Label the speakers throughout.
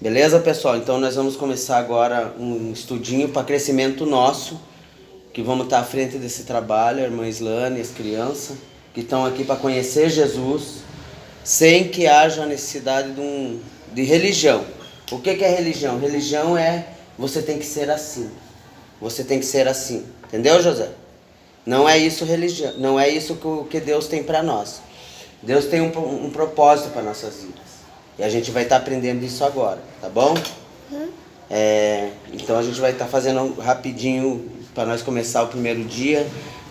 Speaker 1: Beleza, pessoal? Então nós vamos começar agora um estudinho para crescimento nosso, que vamos estar à frente desse trabalho, a irmã Islane, as crianças, que estão aqui para conhecer Jesus, sem que haja necessidade de religião. O que é religião? Religião é você tem que ser assim. Você tem que ser assim. Entendeu, José? Não é isso religião, não é isso que Deus tem para nós. Deus tem um propósito para nossas vidas. E a gente vai estar aprendendo isso agora, tá bom? Então a gente vai estar fazendo rapidinho para nós começar o primeiro dia.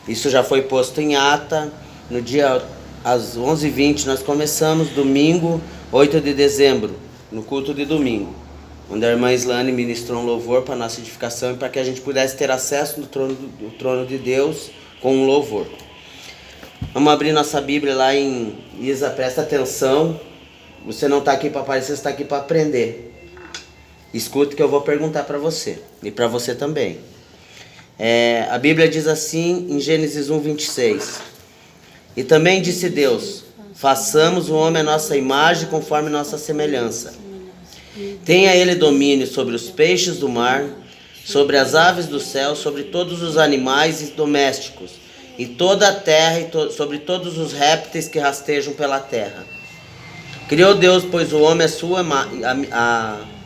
Speaker 1: Isso já foi posto em ata. No dia às 11h20 nós começamos, domingo, 8 de dezembro, no culto de domingo, onde a irmã Islane ministrou um louvor para nossa edificação e para que a gente pudesse ter acesso no trono de Deus com um louvor. Vamos abrir nossa Bíblia lá em Isa, presta atenção. Você não está aqui para aparecer, você está aqui para aprender. Escuta que eu vou perguntar para você e para você também. A Bíblia diz assim em Gênesis 1:26. E também disse Deus: façamos o homem à nossa imagem, conforme nossa semelhança. Tenha ele domínio sobre os peixes do mar, sobre as aves do céu, sobre todos os animais domésticos, e toda a terra, e sobre todos os répteis que rastejam pela terra. Criou Deus, pois o homem a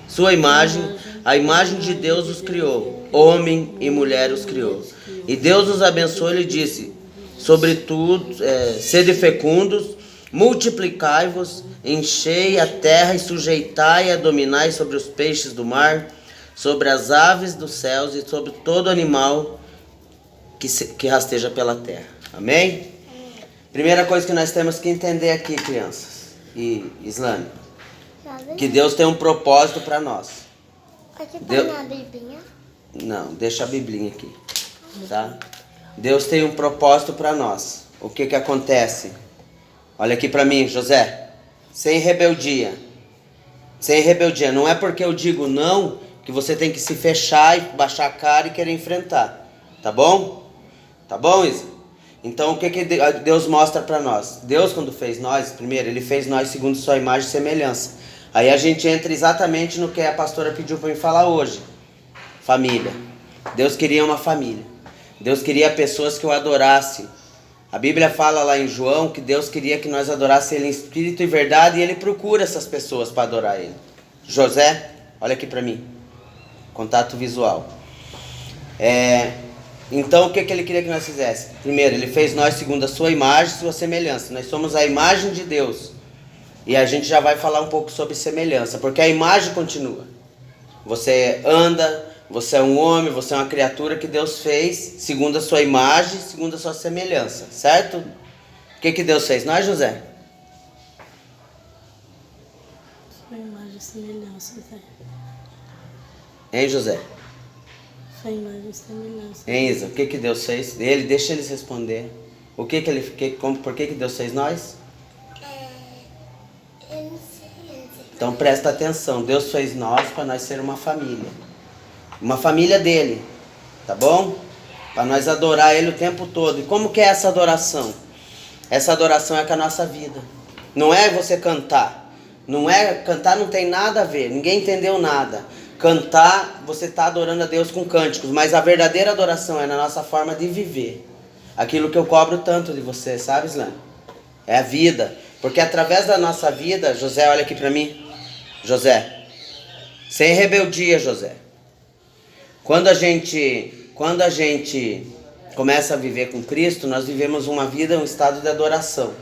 Speaker 1: sua imagem, a imagem de Deus os criou, homem e mulher os criou. E Deus os abençoou e lhe disse: sobretudo, sede fecundos, multiplicai-vos, enchei a terra e sujeitai-a, dominai sobre os peixes do mar, sobre as aves dos céus e sobre todo animal que rasteja pela terra. Amém? Primeira coisa que nós temos que entender aqui, crianças e Islane, que Deus tem um propósito para nós.
Speaker 2: Aqui tá na Biblinha?
Speaker 1: Não, deixa a Biblinha aqui, tá? Deus tem um propósito para nós. O que acontece? Olha aqui para mim, José. Sem rebeldia. Sem rebeldia. Não é porque eu digo não que você tem que se fechar e baixar a cara e querer enfrentar. Tá bom? Tá bom, Isa? Então o que Deus mostra para nós? Deus, quando fez nós, primeiro, Ele fez nós segundo sua imagem e semelhança. Aí a gente entra exatamente no que a pastora pediu para mim falar hoje. Família. Deus queria uma família. Deus queria pessoas que o adorassem. A Bíblia fala lá em João que Deus queria que nós adorássemos Ele em espírito e verdade, e Ele procura essas pessoas para adorar Ele. José, olha aqui para mim. Contato visual. Então o que Ele queria que nós fizéssemos? Primeiro, Ele fez nós segundo a sua imagem e sua semelhança. Nós somos a imagem de Deus. E a gente já vai falar um pouco sobre semelhança, porque a imagem continua. Você anda, você é um homem, você é uma criatura que Deus fez segundo a sua imagem, segundo a sua semelhança, certo? O que Deus fez? Nós, José?
Speaker 3: Sua imagem e semelhança, Zé.
Speaker 1: Hein, José?
Speaker 3: Sua imagem e semelhança.
Speaker 1: Hein, Isa? O que Deus fez? Deixa eles responder. Por que Deus fez nós?
Speaker 2: Eu não sei.
Speaker 1: Então presta atenção. Deus fez nós para nós ser uma família. Uma família dele. Tá bom? Para nós adorar Ele o tempo todo. E como que é essa adoração? Essa adoração é com a nossa vida. Não é você cantar. Cantar não tem nada a ver. Ninguém entendeu nada. Cantar, você está adorando a Deus com cânticos. Mas a verdadeira adoração é na nossa forma de viver. Aquilo que eu cobro tanto de você, sabe, Islane? É a vida. Porque através da nossa vida, José, olha aqui para mim. José, sem rebeldia, José. Quando a gente começa a viver com Cristo, nós vivemos uma vida, um estado de adoração.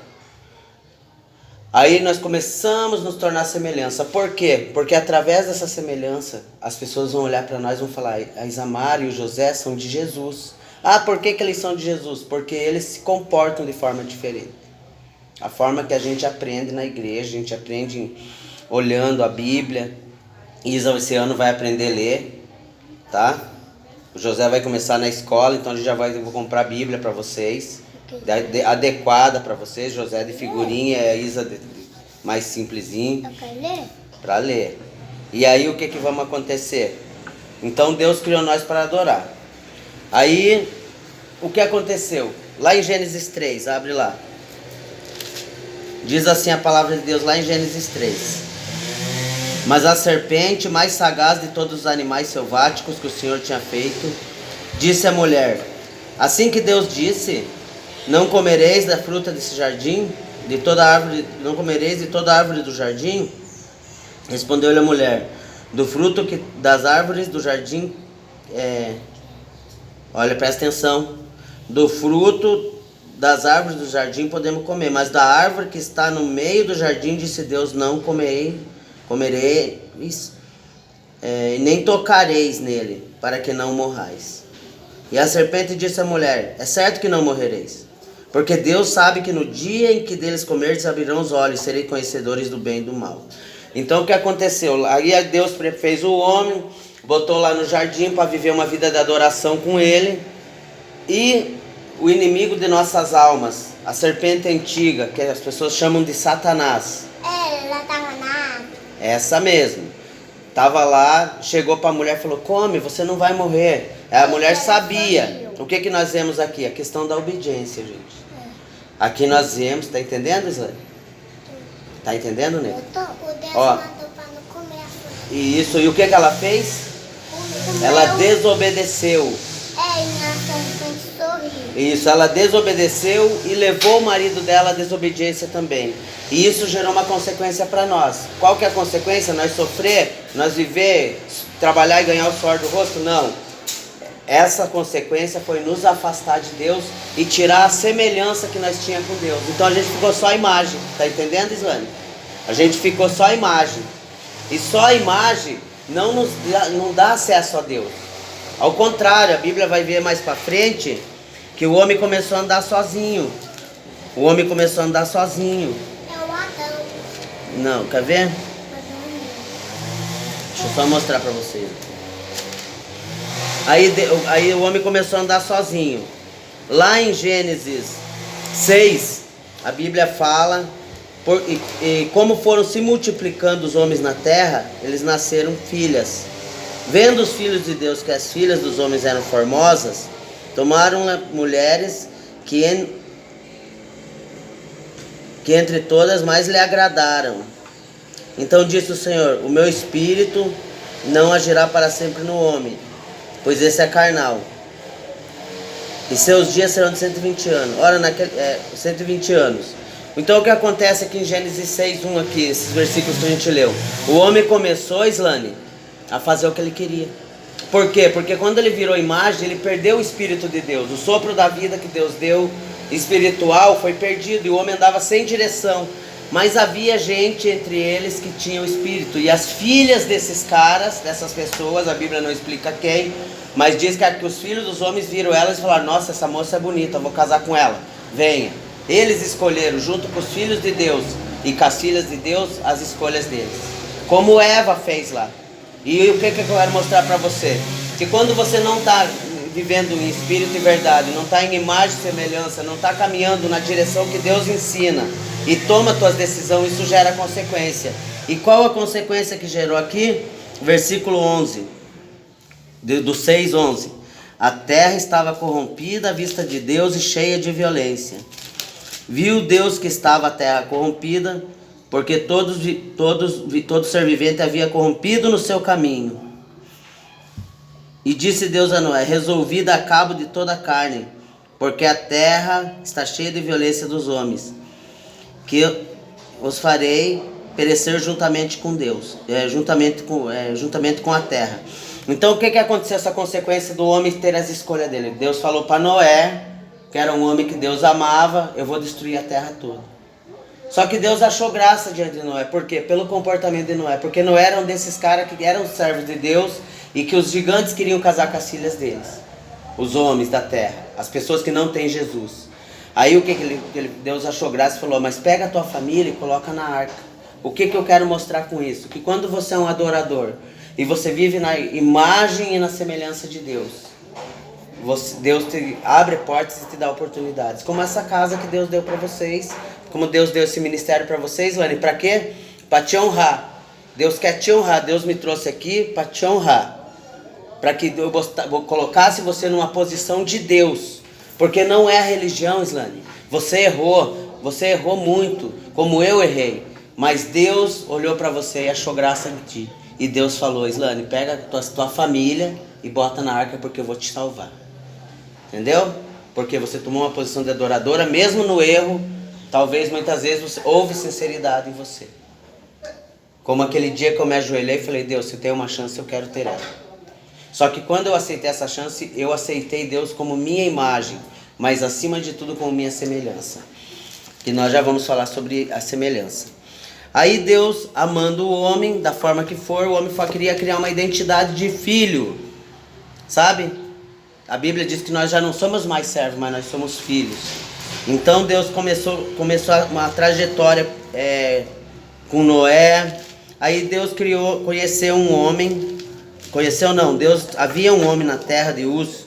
Speaker 1: Aí nós começamos a nos tornar semelhança. Por quê? Porque através dessa semelhança, as pessoas vão olhar para nós e vão falar: a Isamar e o José são de Jesus. Ah, por que eles são de Jesus? Porque eles se comportam de forma diferente. A forma que a gente aprende na igreja, a gente aprende olhando a Bíblia. Isa esse ano vai aprender a ler, tá? O José vai começar na escola, então a gente eu vou comprar a Bíblia para vocês, adequada para vocês. José de figurinha, a Isa mais simplesinho.
Speaker 2: Eu quero ler?
Speaker 1: Para ler. E aí o que vamos acontecer? Então Deus criou nós para adorar. Aí o que aconteceu? Lá em Gênesis 3, abre lá. Diz assim a palavra de Deus lá em Gênesis 3. Mas a serpente, mais sagaz de todos os animais selváticos que o Senhor tinha feito, disse à mulher: assim que Deus disse, não comereis da fruta desse jardim, de toda árvore, não comereis de toda árvore do jardim? Respondeu-lhe a mulher: do fruto das árvores do jardim, olha, presta atenção, do fruto das árvores do jardim podemos comer, mas da árvore que está no meio do jardim, disse Deus, não comereis, nem tocareis nele, para que não morrais. E a serpente disse à mulher: é certo que não morrereis, porque Deus sabe que no dia em que deles comerdes abrirão os olhos, e sereis conhecedores do bem e do mal. Então o que aconteceu? Aí Deus fez o homem, botou lá no jardim para viver uma vida de adoração com ele, e o inimigo de nossas almas, a serpente antiga, que as pessoas chamam de Satanás.
Speaker 2: Ela tava na água.
Speaker 1: Essa mesmo. Tava lá, chegou para a mulher e falou: come, você não vai morrer. A mulher sabia. O que nós vemos aqui? A questão da obediência, gente. Aqui nós vemos, tá entendendo, Islane? Tá entendendo, né?
Speaker 2: O Deus
Speaker 1: Ó.
Speaker 2: mandou para não comer a fruta.
Speaker 1: Isso, e o que ela fez? Ela desobedeceu.
Speaker 2: E a serpente sorriu.
Speaker 1: Isso, ela desobedeceu e levou o marido dela à desobediência também. E isso gerou uma consequência para nós. Qual que é a consequência? Nós sofrer, nós viver, trabalhar e ganhar o suor do rosto? Não. Essa consequência foi nos afastar de Deus e tirar a semelhança que nós tínhamos com Deus. Então a gente ficou só a imagem. Tá entendendo, Islane? A gente ficou só a imagem. E só a imagem não dá acesso a Deus. Ao contrário, a Bíblia vai ver mais para frente que o homem começou a andar sozinho. O homem começou a andar sozinho.
Speaker 2: É o Adão.
Speaker 1: Não, quer ver?
Speaker 2: Adão.
Speaker 1: Deixa eu só mostrar para vocês. Aí o homem começou a andar sozinho. Lá em Gênesis 6, a Bíblia fala, e como foram se multiplicando os homens na terra, eles nasceram filhas. Vendo os filhos de Deus que as filhas dos homens eram formosas, tomaram mulheres que entre todas mais lhe agradaram. Então disse o Senhor: o meu espírito não agirá para sempre no homem, pois esse é carnal, e seus dias serão de 120 anos. Ora, 120 anos. Então o que acontece aqui em Gênesis 6:1 aqui, esses versículos que a gente leu? O homem começou, Islane, a fazer o que ele queria. Por quê? Porque quando ele virou imagem, ele perdeu o Espírito de Deus. O sopro da vida que Deus deu, espiritual, foi perdido, e o homem andava sem direção. Mas havia gente entre eles que tinha o Espírito. E as filhas desses caras, dessas pessoas, a Bíblia não explica quem, mas diz que os filhos dos homens viram elas e falaram: nossa, essa moça é bonita, eu vou casar com ela, venha. Eles escolheram, junto com os filhos de Deus e com as filhas de Deus, as escolhas deles, como Eva fez lá. E o que eu quero mostrar para você? Que quando você não está vivendo em espírito e verdade, não está em imagem e semelhança, não está caminhando na direção que Deus ensina e toma tuas decisões, isso gera consequência. E qual a consequência que gerou aqui? Versículo 11, do 6:11. A terra estava corrompida à vista de Deus e cheia de violência. Viu Deus que estava a terra corrompida, porque todo ser vivente havia corrompido no seu caminho. E disse Deus a Noé: resolvi dar cabo de toda a carne, porque a terra está cheia de violência dos homens, que os farei perecer juntamente com Deus, juntamente com a terra. Então o que aconteceu, essa consequência do homem ter as escolhas dele? Deus falou para Noé, que era um homem que Deus amava: eu vou destruir a terra toda. Só que Deus achou graça diante de Noé. Por quê? Pelo comportamento de Noé. Porque Noé era um desses caras que eram servos de Deus e que os gigantes queriam casar com as filhas deles. Os homens da terra. As pessoas que não têm Jesus. Aí o que Deus achou graça e falou: mas pega a tua família e coloca na arca. O que eu quero mostrar com isso? Que quando você é um adorador e você vive na imagem e na semelhança de Deus, Deus te abre portas e te dá oportunidades. Como essa casa que Deus deu para vocês. Como Deus deu esse ministério para vocês, Lani, para quê? Para te honrar. Deus quer te honrar. Deus me trouxe aqui para te honrar. Para que eu colocasse você numa posição de Deus. Porque não é a religião, Islane. Você errou muito, como eu errei. Mas Deus olhou para você e achou graça em ti. E Deus falou: Islane, pega a tua família e bota na arca, porque eu vou te salvar. Entendeu? Porque você tomou uma posição de adoradora, mesmo no erro. Talvez muitas vezes houve sinceridade em você. Como aquele dia que eu me ajoelhei e falei: Deus, se tem uma chance, eu quero ter ela. Só que quando eu aceitei essa chance, eu aceitei Deus como minha imagem, mas acima de tudo como minha semelhança. E nós já vamos falar sobre a semelhança. Aí Deus, amando o homem da forma que for, o homem queria criar uma identidade de filho. Sabe? A Bíblia diz que nós já não somos mais servos, mas nós somos filhos. Então Deus começou uma trajetória com Noé. Aí Deus conheceu um homem. Havia um homem na terra de Uz.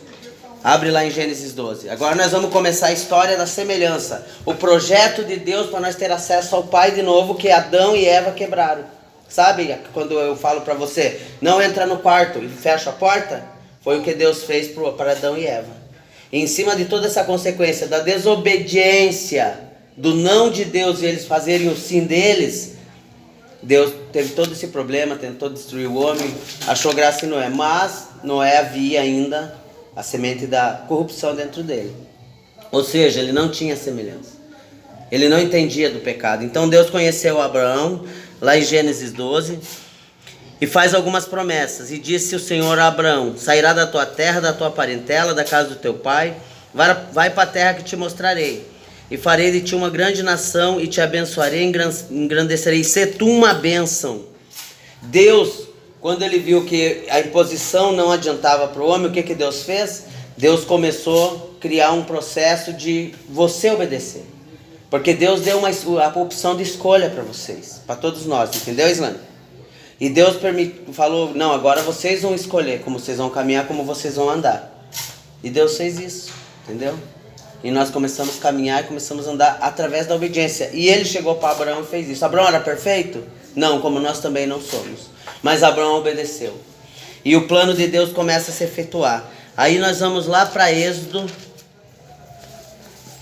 Speaker 1: Abre lá em Gênesis 12. Agora nós vamos começar a história da semelhança. O projeto de Deus para nós ter acesso ao Pai de novo, que Adão e Eva quebraram. Sabe quando eu falo para você, não entra no quarto e fecha a porta? Foi o que Deus fez para Adão e Eva. E em cima de toda essa consequência da desobediência, do não de Deus e eles fazerem o sim deles, Deus teve todo esse problema, tentou destruir o homem, achou graça em Noé. Mas Noé havia ainda a semente da corrupção dentro dele. Ou seja, ele não tinha semelhança. Ele não entendia do pecado. Então Deus conheceu Abraão, lá em Gênesis 12, e faz algumas promessas. E disse o Senhor a Abraão: sairá da tua terra, da tua parentela, da casa do teu pai, vai para a terra que te mostrarei. E farei de ti uma grande nação, e te abençoarei, engrandecerei, se tu uma bênção. Deus, quando ele viu que a imposição não adiantava para o homem, o que Deus fez? Deus começou a criar um processo de você obedecer. Porque Deus deu a opção de escolha para vocês, para todos nós, entendeu, Islane? E Deus falou: não, agora vocês vão escolher como vocês vão caminhar, como vocês vão andar. E Deus fez isso, entendeu? E nós começamos a caminhar e começamos a andar através da obediência. E ele chegou para Abraão e fez isso. Abraão era perfeito? Não, como nós também não somos. Mas Abraão obedeceu. E o plano de Deus começa a se efetuar. Aí nós vamos lá para Êxodo,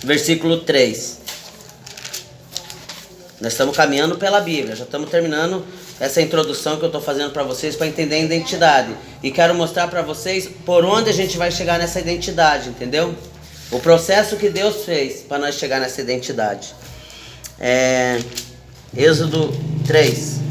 Speaker 1: versículo 3. Nós estamos caminhando pela Bíblia. Já estamos terminando essa introdução que eu estou fazendo para vocês, para entender a identidade. E quero mostrar para vocês por onde a gente vai chegar nessa identidade, entendeu? O processo que Deus fez para nós chegar nessa identidade. Êxodo 3.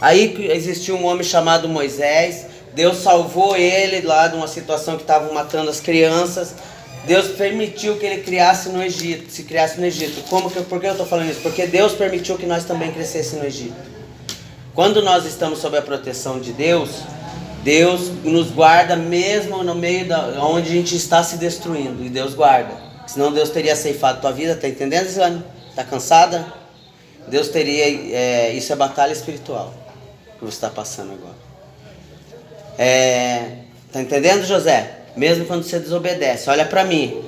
Speaker 1: Aí existiu um homem chamado Moisés. Deus salvou ele lá de uma situação que estavam matando as crianças. Deus permitiu que ele se criasse no Egito. Por que eu estou falando isso? Porque Deus permitiu que nós também crescêssemos no Egito. Quando nós estamos sob a proteção de Deus, Deus nos guarda mesmo no meio onde a gente está se destruindo. E Deus guarda. Senão Deus teria ceifado a tua vida. Está entendendo, Islane? Está cansada? Deus teria... isso é batalha espiritual que você está passando agora. Está entendendo, José? Mesmo quando você desobedece, olha para mim,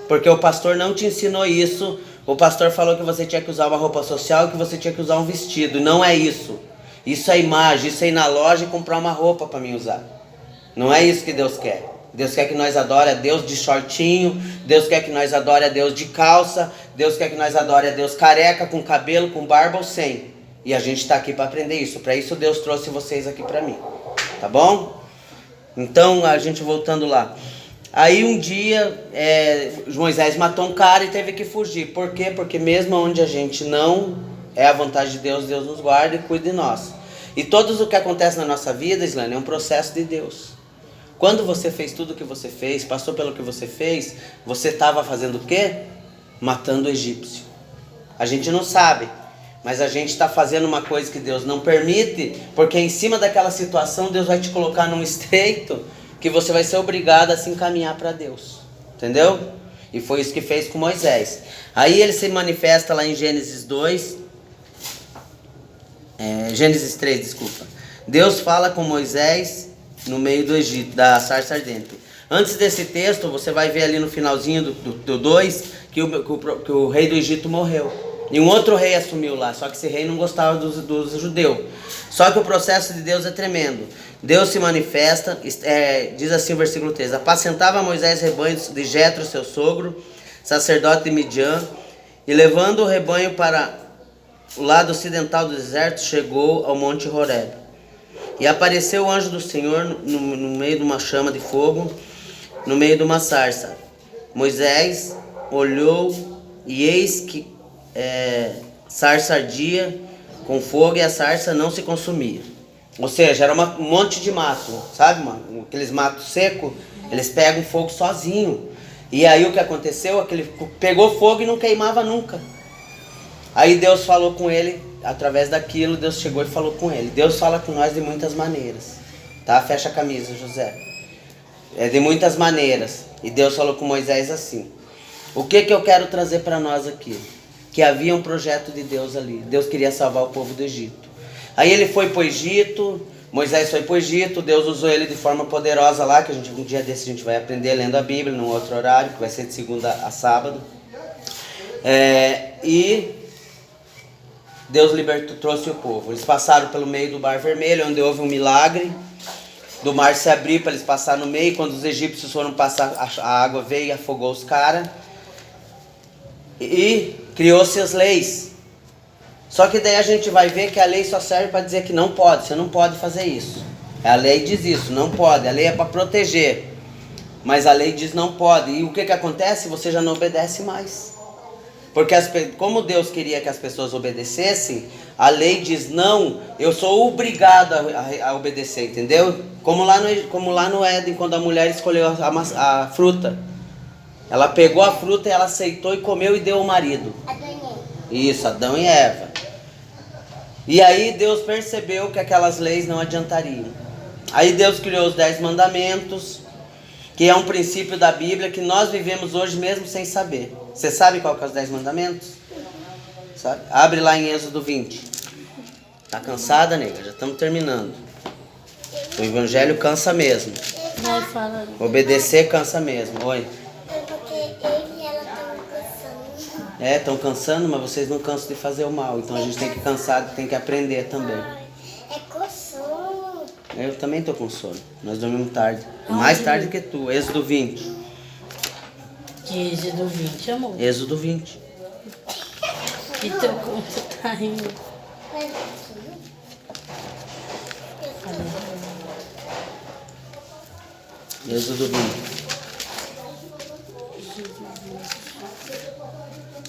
Speaker 1: porque o pastor não te ensinou isso. O pastor falou que você tinha que usar uma roupa social e que você tinha que usar um vestido. Não é isso. Isso é imagem, isso é ir na loja e comprar uma roupa para mim usar. Não é isso que Deus quer. Deus quer que nós adore a Deus de shortinho. Deus quer que nós adore a Deus de calça. Deus quer que nós adore a Deus careca, com cabelo, com barba ou sem. E a gente está aqui para aprender isso. Para isso Deus trouxe vocês aqui para mim. Tá bom? Então, a gente voltando lá. Aí um dia, Moisés matou um cara e teve que fugir. Por quê? Porque mesmo onde a gente não é a vontade de Deus, Deus nos guarda e cuida de nós. E tudo o que acontece na nossa vida, Islane, é um processo de Deus. Quando você fez tudo o que você fez, passou pelo que você fez, você estava fazendo o quê? Matando o egípcio. A gente não sabe. Mas a gente está fazendo uma coisa que Deus não permite, porque em cima daquela situação Deus vai te colocar num estreito que você vai ser obrigado a se encaminhar para Deus. Entendeu? E foi isso que fez com Moisés. Aí ele se manifesta lá em Gênesis 2. Gênesis 3, desculpa. Deus fala com Moisés no meio do Egito, da sarça ardente. Antes desse texto, você vai ver ali no finalzinho do 2 que o rei do Egito morreu. E um outro rei assumiu lá, só que esse rei não gostava dos judeus. Só que o processo de Deus é tremendo. Deus se manifesta, diz assim o versículo 3: apacentava Moisés rebanhos de Jetro, seu sogro, sacerdote de Midian, e levando o rebanho para o lado ocidental do deserto, chegou ao monte Horebe. E apareceu o anjo do Senhor no meio de uma chama de fogo, no meio de uma sarça. Moisés olhou e eis que sarça ardia com fogo e a sarça não se consumia. Ou seja, era um monte de mato, sabe, mano? Aqueles matos secos, eles pegam fogo sozinho. E aí o que aconteceu? Aquele pegou fogo e não queimava nunca. Aí Deus falou com ele, através daquilo, Deus chegou e falou com ele. Deus fala com nós de muitas maneiras, tá? Fecha a camisa, José. De muitas maneiras. E Deus falou com Moisés assim. O que eu quero trazer para nós aqui? Que havia um projeto de Deus ali. Deus queria salvar o povo do Egito. Aí ele foi para o Egito, Moisés foi para o Egito, Deus usou ele de forma poderosa lá, que um dia desse a gente vai aprender lendo a Bíblia, num outro horário, que vai ser de segunda a sábado. E Deus libertou, trouxe o povo. Eles passaram pelo meio do Mar Vermelho, onde houve um milagre, do mar se abrir para eles passar no meio. Quando os egípcios foram passar, a água veio e afogou os caras. E criou-se as leis. Só que daí a gente vai ver que a lei só serve para dizer que não pode, você não pode fazer isso. A lei diz isso, não pode, a lei é para proteger. Mas a lei diz não pode. E o que acontece? Você já não obedece mais. Porque como Deus queria que as pessoas obedecessem, a lei diz não, eu sou obrigado a obedecer, entendeu? Como lá no Éden, quando a mulher escolheu a fruta. Ela pegou a fruta e ela aceitou e comeu e deu ao marido.
Speaker 2: Adão e Eva.
Speaker 1: Isso, Adão e Eva. E aí Deus percebeu que aquelas leis não adiantariam. Aí Deus criou os 10 mandamentos, que é um princípio da Bíblia que nós vivemos hoje mesmo sem saber. Você sabe qual que é os 10 mandamentos? Sabe? Abre lá em Êxodo 20. Tá cansada, nega? Já estamos terminando. O evangelho cansa mesmo.
Speaker 3: Vai falar.
Speaker 1: Obedecer cansa mesmo. Oi.
Speaker 2: É porque ele e ela estão cansando.
Speaker 1: Estão cansando, mas vocês não cansam de fazer o mal. Então a gente tem que cansar, tem que aprender também.
Speaker 2: É coçando.
Speaker 1: Eu também tô com sono. Nós dormimos tarde. Mais tarde que tu. Êxodo 20.
Speaker 3: Que Êxodo 20, amor.
Speaker 1: Êxodo 20.
Speaker 3: E teu conto tá rindo.
Speaker 2: Mas aqui.
Speaker 1: Êxodo 20.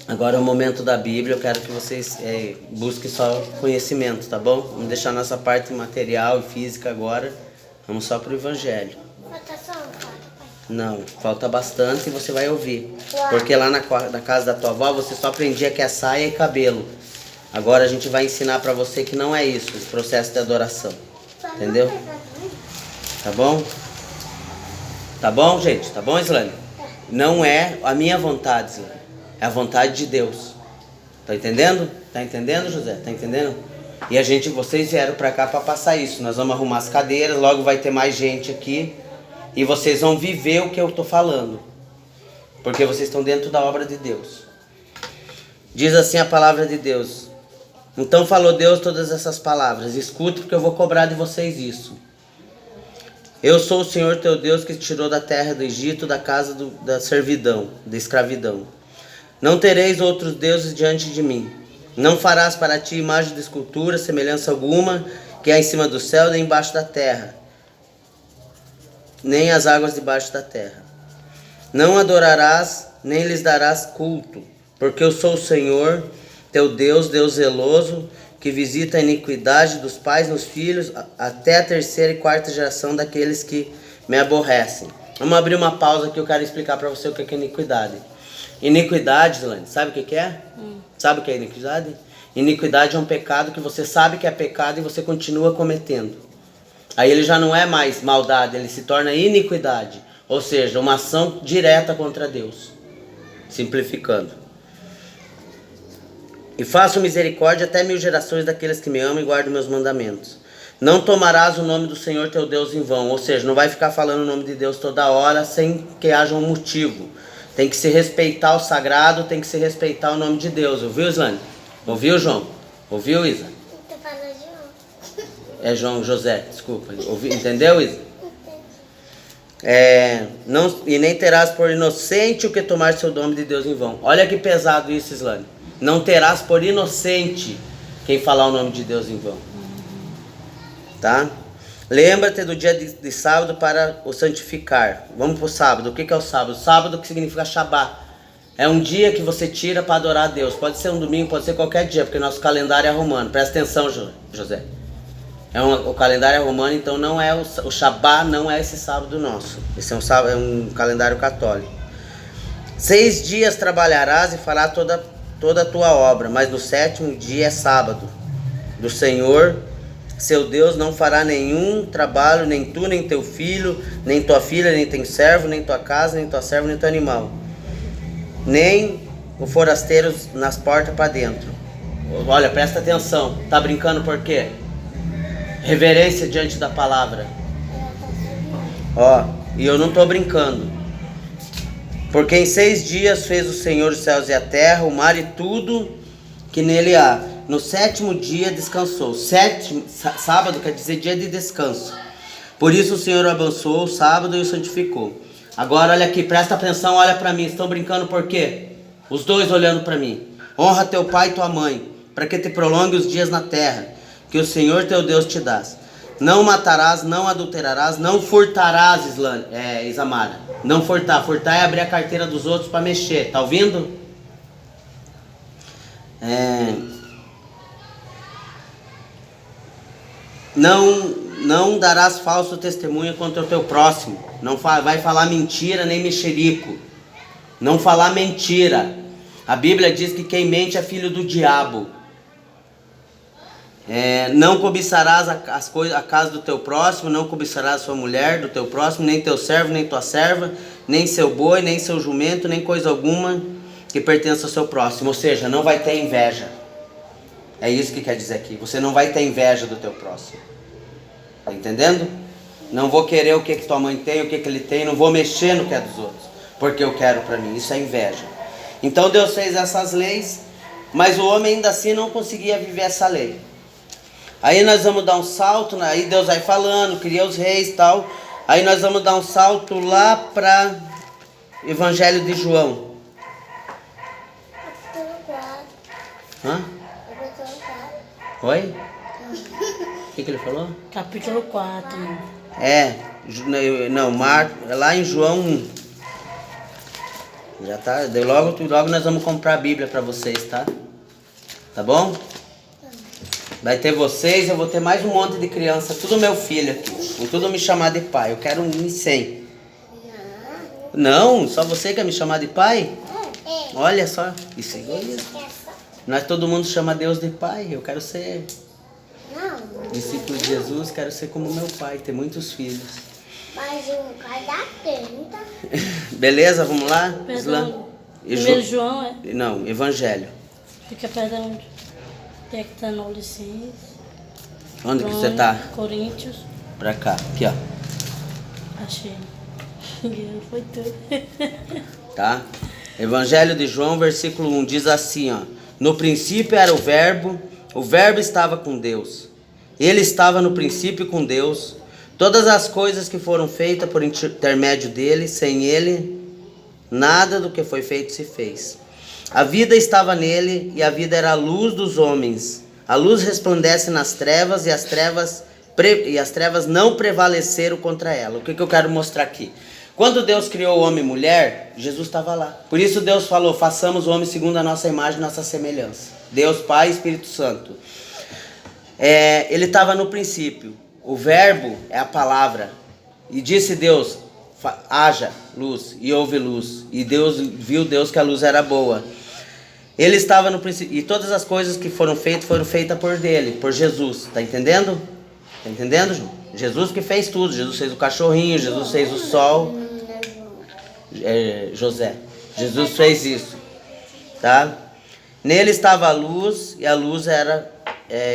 Speaker 1: Agora é o momento da Bíblia. Eu quero que vocês busquem só conhecimento, tá bom? Vamos deixar nossa parte material e física agora. Vamos só pro evangelho.
Speaker 2: Falta só um, pai.
Speaker 1: Não, falta bastante e você vai ouvir. Porque lá na casa da tua avó você só aprendia que é saia e cabelo. Agora a gente vai ensinar pra você que não é isso, o processo de adoração. Entendeu? Tá bom? Tá bom, gente? Tá bom, Islane? Não é a minha vontade, Islane. É a vontade de Deus. Tá entendendo? Tá entendendo, José? Tá entendendo? E vocês vieram pra cá pra passar isso. Nós vamos arrumar as cadeiras, logo vai ter mais gente aqui. E vocês vão viver o que eu tô falando. Porque vocês estão dentro da obra de Deus. Diz assim a palavra de Deus. Então falou Deus todas essas palavras. Escute, porque eu vou cobrar de vocês isso. Eu sou o Senhor teu Deus que te tirou da terra do Egito, da casa da servidão, da escravidão. Não tereis outros deuses diante de mim. Não farás para ti imagem de escultura, semelhança alguma, que há em cima do céu, nem embaixo da terra, nem as águas debaixo da terra. Não adorarás, nem lhes darás culto, porque eu sou o Senhor, teu Deus, Deus zeloso, que visita a iniquidade dos pais nos filhos, até a terceira e quarta geração daqueles que me aborrecem. Vamos abrir uma pausa que eu quero explicar para você o que é iniquidade. Iniquidade, Zelane, sabe o que é? Sabe o que é iniquidade? Iniquidade é um pecado que você sabe que é pecado e você continua cometendo. Aí ele já não é mais maldade, ele se torna iniquidade. Ou seja, uma ação direta contra Deus. Simplificando. E faço misericórdia até 1000 gerações daqueles que me amam e guardam meus mandamentos. Não tomarás o nome do Senhor teu Deus em vão. Ou seja, não vai ficar falando o nome de Deus toda hora sem que haja um motivo. Tem que se respeitar o sagrado, tem que se respeitar o nome de Deus. Ouviu, Islane? Ouviu, João? Ouviu, Isa?
Speaker 2: Tô falando João.
Speaker 1: É João José, desculpa. Entendeu, Isa? Não, e nem terás por inocente o que tomar seu nome de Deus em vão. Olha que pesado isso, Islane. Não terás por inocente quem falar o nome de Deus em vão. Tá? Lembra-te do dia de sábado para o santificar. Vamos para o sábado. O que é o sábado? Sábado que significa Shabá. É um dia que você tira para adorar a Deus. Pode ser um domingo, pode ser qualquer dia, porque nosso calendário é romano. Presta atenção, José. O calendário é romano, então não é o Shabá, não é esse sábado nosso. Esse é um calendário católico. 6 dias trabalharás e fará toda a tua obra, mas no 7º dia é sábado do Senhor, seu Deus. Não fará nenhum trabalho, nem tu, nem teu filho, nem tua filha, nem teu servo, nem tua casa, nem tua serva, nem teu animal, nem o forasteiro nas portas para dentro. Olha, presta atenção. Tá brincando por quê? Reverência diante da palavra. Ó, e eu não tô brincando. Porque em 6 dias fez o Senhor os céus e a terra, o mar e tudo que nele há. No 7º dia descansou. Sábado quer dizer dia de descanso. Por isso o Senhor abençoou o sábado e o santificou. Agora olha aqui, presta atenção, olha para mim. Estão brincando por quê? Os dois olhando para mim. Honra teu pai e tua mãe, para que te prolongue os dias na terra, que o Senhor teu Deus te dá. Não matarás, não adulterarás, não furtarás, Isamara. Não furtar. Furtar é abrir a carteira dos outros para mexer. Tá ouvindo? Não darás falso testemunho contra o teu próximo. Não vai falar mentira nem mexerico. Não falar mentira. A Bíblia diz que quem mente é filho do diabo. Não cobiçarás a casa do teu próximo, não cobiçarás sua mulher do teu próximo, nem teu servo, nem tua serva, nem seu boi, nem seu jumento, nem coisa alguma que pertença ao seu próximo. Ou seja, não vai ter inveja. É isso que quer dizer aqui. Você não vai ter inveja do teu próximo. Tá entendendo? Não vou querer o que tua mãe tem, o que ele tem, não vou mexer no que é dos outros, porque eu quero para mim. Isso é inveja. Então Deus fez essas leis, mas o homem ainda assim não conseguia viver essa lei. Aí nós vamos dar um salto, aí Deus vai falando, cria os reis e tal. Aí nós vamos dar um salto lá para Evangelho de João. Hã? Oi? O que ele falou?
Speaker 3: Capítulo 4.
Speaker 1: Lá em João 1. Já tá, logo nós vamos comprar a Bíblia para vocês, tá? Tá bom? Vai ter vocês, eu vou ter mais um monte de criança, tudo meu filho aqui. Vão tudo me chamar de pai. Eu quero um 100. Não, só você quer me chamar de pai? Olha só, isso é egoísmo. Nós todo mundo chama Deus de pai. Eu quero ser discípulo de Jesus, quero ser como meu pai, ter muitos filhos.
Speaker 2: Mas um vai dar 30.
Speaker 1: Beleza, vamos lá?
Speaker 3: Perdão. Primeiro João é?
Speaker 1: Não, Evangelho.
Speaker 3: Fica perto de onde? É que tá no License.
Speaker 1: Onde que você tá?
Speaker 3: Coríntios.
Speaker 1: Pra cá, aqui ó.
Speaker 3: Achei. Foi tudo.
Speaker 1: Tá? Evangelho de João, versículo 1, diz assim, ó. No princípio era o verbo estava com Deus. Ele estava no princípio com Deus. Todas as coisas que foram feitas por intermédio dele, sem ele, nada do que foi feito se fez. A vida estava nele e a vida era a luz dos homens. A luz resplandece nas trevas e as trevas não prevaleceram contra ela. O que eu quero mostrar aqui? Quando Deus criou o homem e mulher, Jesus estava lá. Por isso Deus falou, façamos o homem segundo a nossa imagem e nossa semelhança. Deus Pai e Espírito Santo. Ele estava no princípio. O verbo é a palavra. E disse Deus, haja luz, e houve luz. E Deus viu que a luz era boa. Ele estava no princípio. E todas as coisas que foram feitas por dele, por Jesus. Tá entendendo? Tá entendendo, João? Jesus que fez tudo. Jesus fez o cachorrinho, Jesus fez o sol. José. Jesus fez isso. Tá? Nele estava a luz, e a luz era...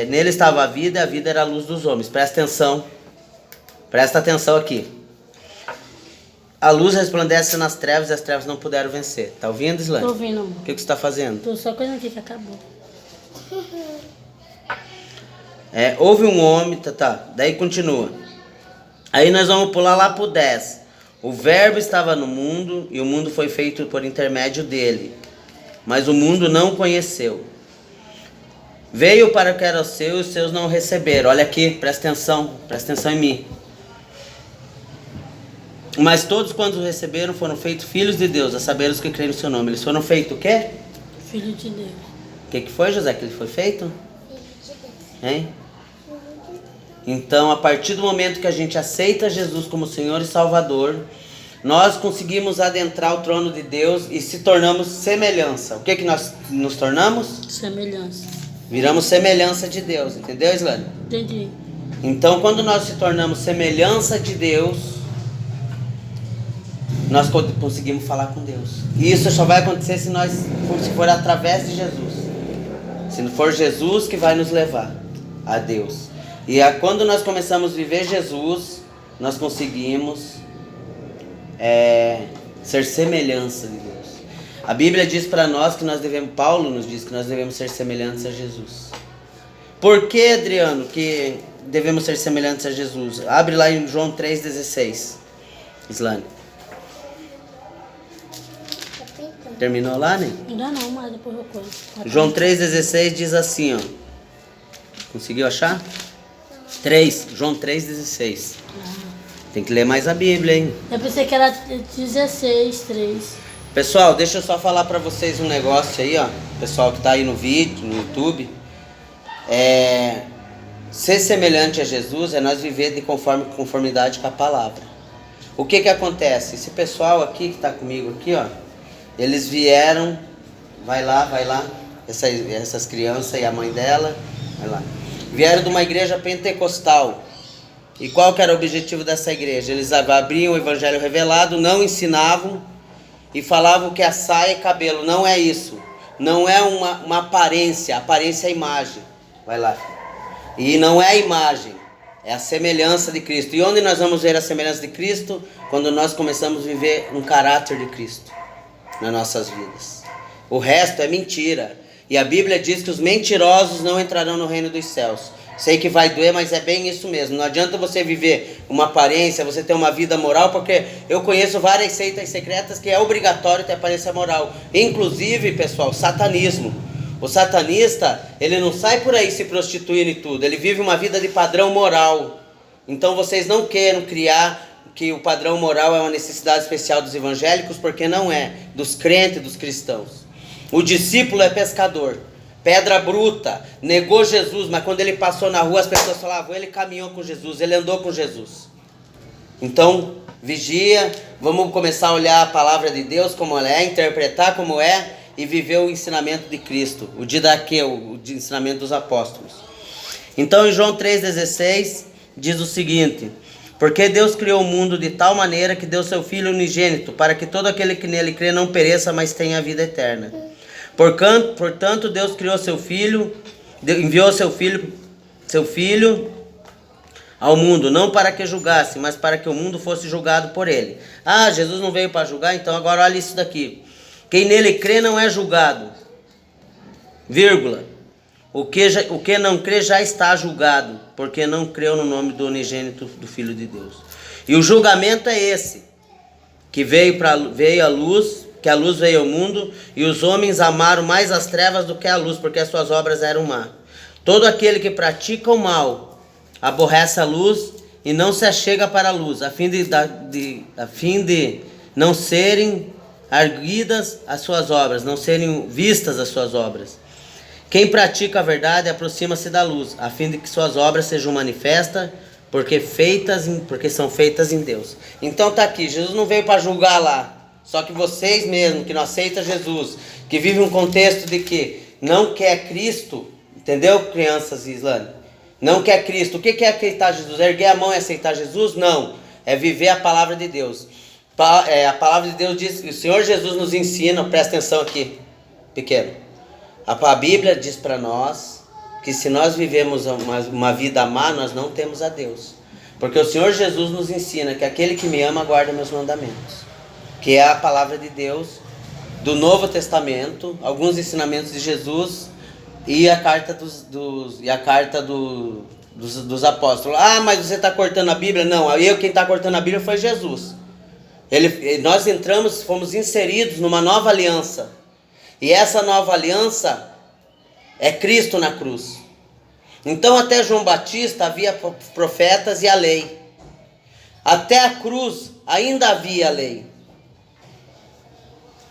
Speaker 1: nele estava a vida, e a vida era a luz dos homens. Presta atenção. Presta atenção aqui. A luz resplandece nas trevas e as trevas não puderam vencer. Tá ouvindo, Islane?
Speaker 3: Tô ouvindo, amor.
Speaker 1: O que você está fazendo?
Speaker 3: Tô só coisa aqui que acabou.
Speaker 1: Houve um homem, daí continua. Aí nós vamos pular lá pro 10. O verbo estava no mundo e o mundo foi feito por intermédio dele, mas o mundo não o conheceu. Veio para o que era seu e os seus não o receberam. Olha aqui, presta atenção em mim. Mas todos quantos o receberam foram feitos filhos de Deus, a saber os que creem no seu nome. Eles foram feitos o quê?
Speaker 3: Filho de Deus.
Speaker 1: O que foi, José, que ele foi feito?
Speaker 2: Filho de Deus.
Speaker 1: Hein? Então, a partir do momento que a gente aceita Jesus como Senhor e Salvador, nós conseguimos adentrar o trono de Deus e se tornamos semelhança. O que nós nos tornamos?
Speaker 3: Semelhança.
Speaker 1: Viramos semelhança de Deus, entendeu, Islane?
Speaker 3: Entendi.
Speaker 1: Então, quando nós se tornamos semelhança de Deus, nós conseguimos falar com Deus. E isso só vai acontecer se for através de Jesus. Se não for Jesus que vai nos levar a Deus. E quando nós começamos a viver Jesus, nós conseguimos ser semelhança de Deus. A Bíblia diz para nós que Paulo nos diz que nós devemos ser semelhantes a Jesus. Por que, Adriano, que devemos ser semelhantes a Jesus? Abre lá em João 3,16. Islane. Terminou lá, né?
Speaker 3: Ainda não, mas depois eu conto.
Speaker 1: João 3,16 diz assim, ó. Conseguiu achar? 3, João 3,16. Tem que ler mais a Bíblia, hein?
Speaker 3: Eu pensei que era 16, 3.
Speaker 1: Pessoal, deixa eu só falar pra vocês um negócio aí, ó. Pessoal que tá aí no vídeo, no YouTube. Ser semelhante a Jesus é nós viver de conformidade com a palavra. O que acontece? Esse pessoal aqui que tá comigo aqui, ó. Eles vieram, vai lá, essas crianças e a mãe dela, vai lá. Vieram de uma igreja pentecostal. E qual que era o objetivo dessa igreja? Eles abriam o evangelho revelado, não ensinavam e falavam que a saia e cabelo. Não é isso. Não é uma aparência. Aparência é imagem. Vai lá. E não é a imagem. É a semelhança de Cristo. E onde nós vamos ver a semelhança de Cristo? Quando nós começamos a viver um caráter de Cristo nas nossas vidas. O resto é mentira. E a Bíblia diz que os mentirosos não entrarão no reino dos céus. Sei que vai doer, mas é bem isso mesmo. Não adianta você viver uma aparência, você ter uma vida moral, porque eu conheço várias seitas secretas que é obrigatório ter aparência moral. Inclusive, pessoal, satanismo. O satanista, ele não sai por aí se prostituindo e tudo. Ele vive uma vida de padrão moral. Então vocês não queiram criar que o padrão moral é uma necessidade especial dos evangélicos, porque não é. Dos crentes, dos cristãos. O discípulo é pescador. Pedra bruta, negou Jesus, mas quando ele passou na rua as pessoas falavam, ele caminhou com Jesus, ele andou com Jesus. Então, vigia, vamos começar a olhar a palavra de Deus como ela é, interpretar como é e viver o ensinamento de Cristo, o didaqueu, o ensinamento dos apóstolos. Então, em João 3,16 diz o seguinte: porque Deus criou o mundo de tal maneira que deu seu Filho unigênito, para que todo aquele que nele crê não pereça, mas tenha a vida eterna. Portanto, Deus criou seu Filho, enviou seu filho ao mundo, não para que julgasse, mas para que o mundo fosse julgado por ele. Ah, Jesus não veio para julgar? Então agora olha isso daqui. Quem nele crê não é julgado. Vírgula. O que não crê já está julgado, porque não creu no nome do unigênito do Filho de Deus. E o julgamento é esse, que veio a luz, que a luz veio ao mundo, e os homens amaram mais as trevas do que a luz, porque as suas obras eram má. Todo aquele que pratica o mal aborrece a luz e não se achega para a luz, a fim de não serem arguidas as suas obras, não serem vistas as suas obras. Quem pratica a verdade aproxima-se da luz, a fim de que suas obras sejam manifestas, porque são feitas em Deus. Então tá aqui, Jesus não veio para julgar lá. Só que vocês mesmos, que não aceitam Jesus, que vivem um contexto de que não quer Cristo, entendeu, crianças e Islane? Não quer Cristo. O que é aceitar Jesus? Erguer a mão e aceitar Jesus? Não. É viver a palavra de Deus. A palavra de Deus diz, o Senhor Jesus nos ensina, presta atenção aqui, pequeno. A Bíblia diz para nós que se nós vivemos uma vida má, nós não temos a Deus. Porque o Senhor Jesus nos ensina que aquele que me ama guarda meus mandamentos. Que é a palavra de Deus do Novo Testamento, alguns ensinamentos de Jesus e a carta dos apóstolos. Ah, mas você está cortando a Bíblia? Não, quem está cortando a Bíblia foi Jesus. Nós fomos inseridos numa nova aliança. E essa nova aliança é Cristo na cruz. Então até João Batista havia profetas e a lei. Até a cruz ainda havia a lei.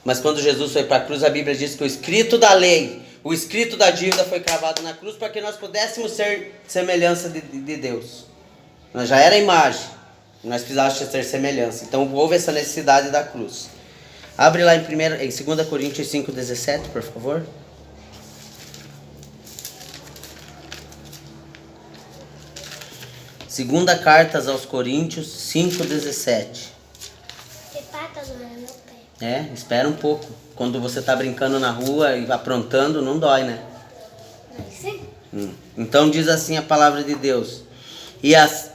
Speaker 1: Mas quando Jesus foi para a cruz, a Bíblia diz que o escrito da lei, o escrito da dívida foi cravado na cruz para que nós pudéssemos ser semelhança de Deus. Nós já era a imagem, nós precisávamos ser semelhança. Então houve essa necessidade da cruz. Abre lá em 2 Coríntios 5,17, por favor. Segunda carta aos Coríntios 5,17.
Speaker 2: Você tá doendo meu pé.
Speaker 1: Espera um pouco. Quando você está brincando na rua e aprontando, não dói, né?
Speaker 2: Sim.
Speaker 1: Então diz assim a palavra de Deus.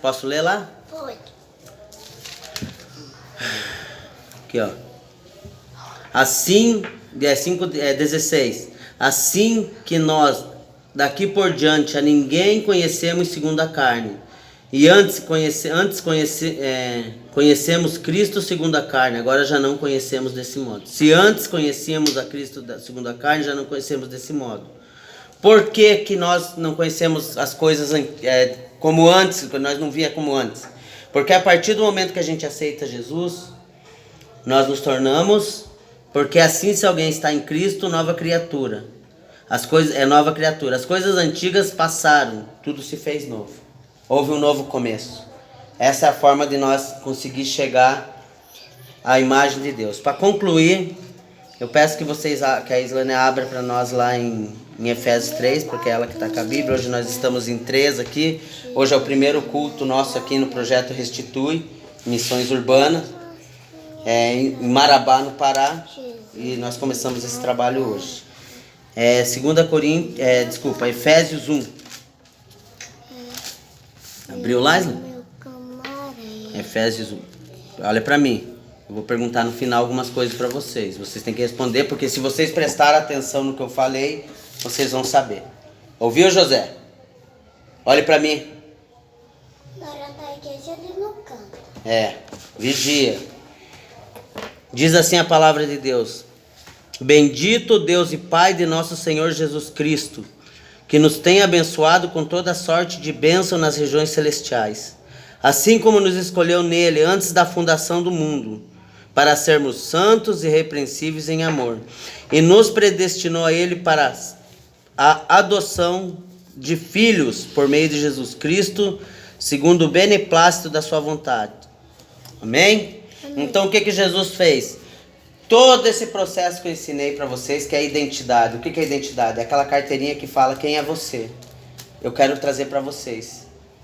Speaker 1: Posso ler lá?
Speaker 2: Pode.
Speaker 1: Aqui, ó. Assim, 16. Assim que nós, daqui por diante, a ninguém conhecemos segundo a carne. E conhecemos Cristo segundo a carne, agora já não conhecemos desse modo. Se antes conhecíamos a Cristo segundo a carne, já não conhecemos desse modo. Por que nós não conhecemos as coisas como antes, nós não via como antes? Porque a partir do momento que a gente aceita Jesus, nós nos tornamos, porque assim se alguém está em Cristo, nova criatura. Nova criatura. As coisas antigas passaram, tudo se fez novo. Houve um novo começo. Essa é a forma de nós conseguir chegar à imagem de Deus. Para concluir, eu peço que a Islane abra para nós lá em Efésios 3, porque é ela que está com a Bíblia. Hoje nós estamos em 3 aqui. Hoje é o primeiro culto nosso aqui no Projeto Restitui, Missões Urbanas, em Marabá, no Pará. E nós começamos esse trabalho hoje. Efésios 1. Abriu lá, Isla? Efésios 1. Olha para mim. Eu vou perguntar no final algumas coisas para vocês. Vocês têm que responder, porque se vocês prestarem atenção no que eu falei, vocês vão saber. Ouviu, José? Olhe para mim.
Speaker 2: Na hora da igreja ele não canta.
Speaker 1: Vigia. Diz assim a palavra de Deus. Bendito Deus e Pai de nosso Senhor Jesus Cristo, que nos tem abençoado com toda sorte de bênção nas regiões celestiais, assim como nos escolheu nele antes da fundação do mundo, para sermos santos e irrepreensíveis em amor, e nos predestinou a ele para a adoção de filhos por meio de Jesus Cristo, segundo o beneplácito da sua vontade. Amém? Então o que Jesus fez? Todo esse processo que eu ensinei para vocês, que é a identidade. O que é a identidade? É aquela carteirinha que fala quem é você. Eu quero trazer para vocês.